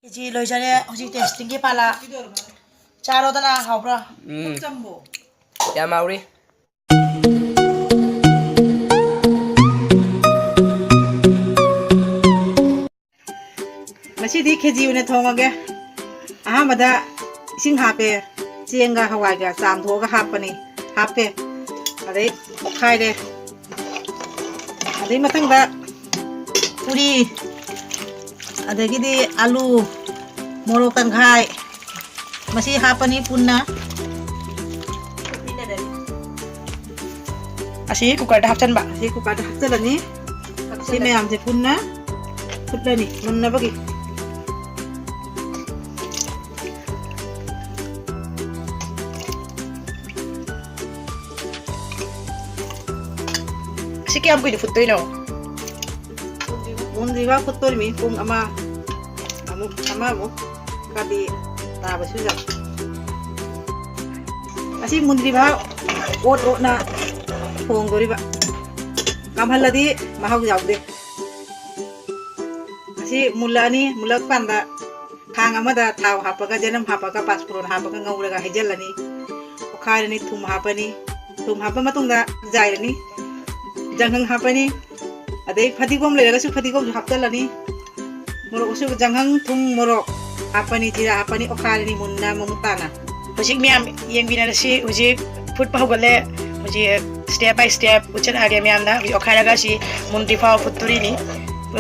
जी लोई जाने होजी टेस्टिंग के पाला चारों तना हावरा या माउरी मसी दी खेजी उन्हें थोंगे आहा मदा इसिंग हापे चेंगा हवागा चाम धोगा हापनी हापे अरे खाई दे अरे मतंग दा पूरी अदगिदी आलू मोरो तंखाई मसी हापनी पुन्ना असी कुकर दा हापचन बा असी कुकर दा हापचलनी असी मैम से पुन्ना फुटलनी मुन्ना बगी असी क्या हमको फुटतोय नो मुंदिगा फुटतोरमी पुंग अमा kadi taba suja asi mundri ba ot na phong gori ba kamhaladi mahau jaude asi mulani mulak panda khang amada thaw hapaga janam hapaga paspuron hapaga ngauraga hejalani okharani thum hapa matungda jairani janghang hapani adai phatigom leraga su phatigom haptalani morok usu janghang thum morok apani jira apani okharani munna mumtana hojik miam yeng binana si hojik food pa hogale hojik step by step uchan age miam da okharaga si mundi fa futuri ni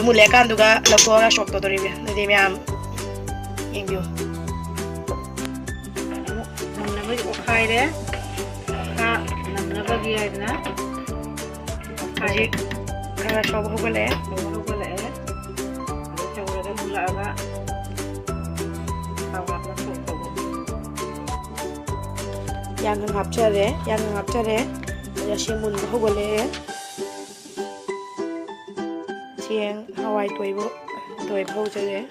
mule kan duga lokora shop to dori be miam yeng bio munna ba okhaire ka namna ba giya na hojik kara shop hogale aga yang ngapchare ya shimun hogole chieng hawai toibo jare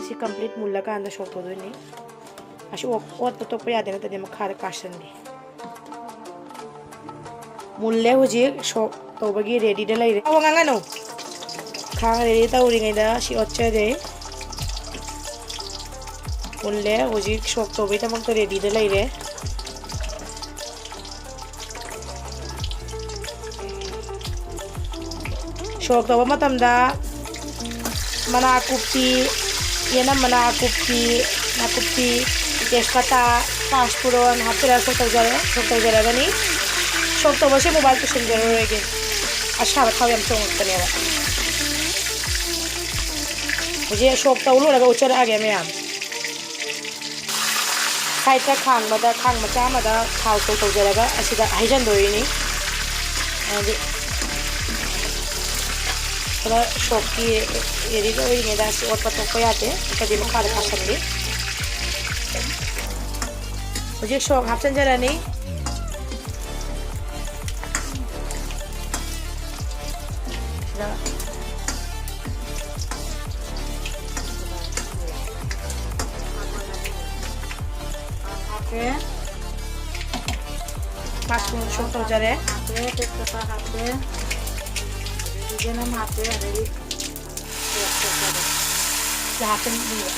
si complete mulla ka anda shop to ni ashi ot to pa ya de na de makhar kashan di mulle hoji shop तो बगी ready दे लाइरे अब गांगा no खांग ready ता उरी गइदा सी अच्छे दे उनले होजी shop तो बेटा मग तो ready दे लाइरे shop तो मतम दा मना कुप्पी येना मना कुप्पी तेजपत्ता पाँचफोरन हाफेरा शॉप तो जरा गनी शॉप तो बसे मोबाइल पे सुन जरूर है अच्छा रखा हुआ हम चोंगतने वाला मुझे शॉप तौलो लगा उचर आ गया मैं आप साइड का खांग मचा मदा खाव तो जरगा असिदा हाइजन दोइनी अभी थोड़ा शॉप की एरी को ये दास और पत्तों को आते कभी मुखा रखा सकते मुझे शॉप हाफसन जरा नहीं Masuk shop jare tepat hape janam hape dari jahatin dia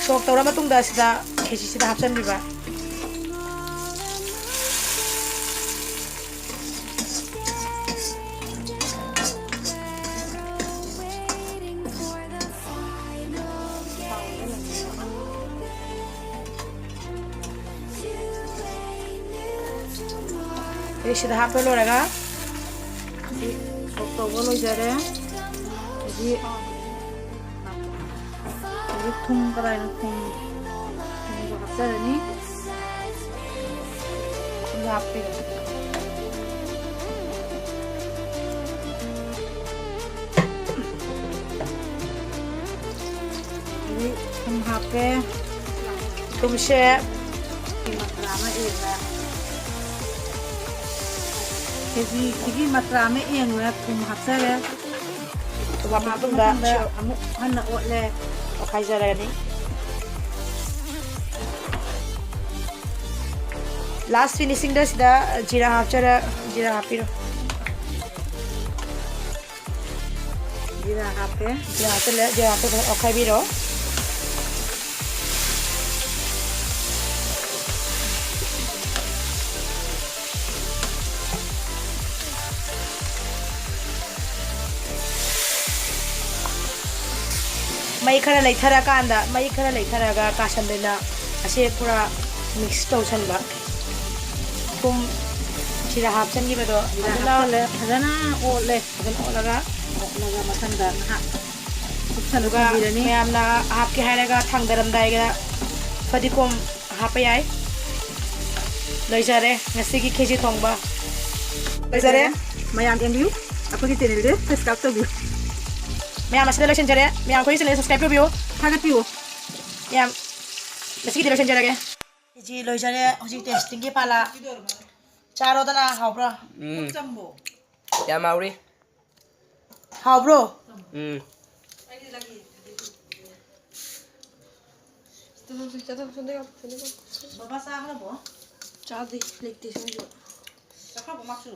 shop tawra matung da sida khisi sida hapsan diba sudah hafal lo raga foto bolo jare jadi thum karai thum hafal ni hafal jadi thum hafal thum se drama ini Kegi matra me yang na kum hapsare to ba ma tum da amu hanna ole o khai jara ni Last finishing das da jira hapchara jira hapiro. Jira hape. Jira hape okai biro. Mai khara leithara kanda mai khara leithara ga kasan dena ase pura mix to chanba tum chira hap chan gi bedo Jira le adana ole olaga matanda ha. saluga mayam na hap ki haraga thang daram dai ga fadikom hap yai loijare ngasi gi kheji thongba loijare mayam enview apa ki channel de subscribe to view. mayam asile lotion jare mayam koi channel subscribe view Thagat view. mayam ngasi gi lotion jare ge ji loijare hoji testing gi pala charo dana haubra Jambo. Yam Maori. haubro Baba sa hana bo. Chadi like this Sakha bo maksu.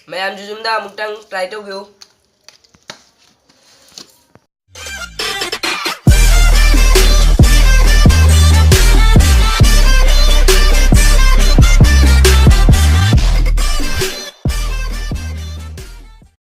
Mayam jujumda mutang try to view.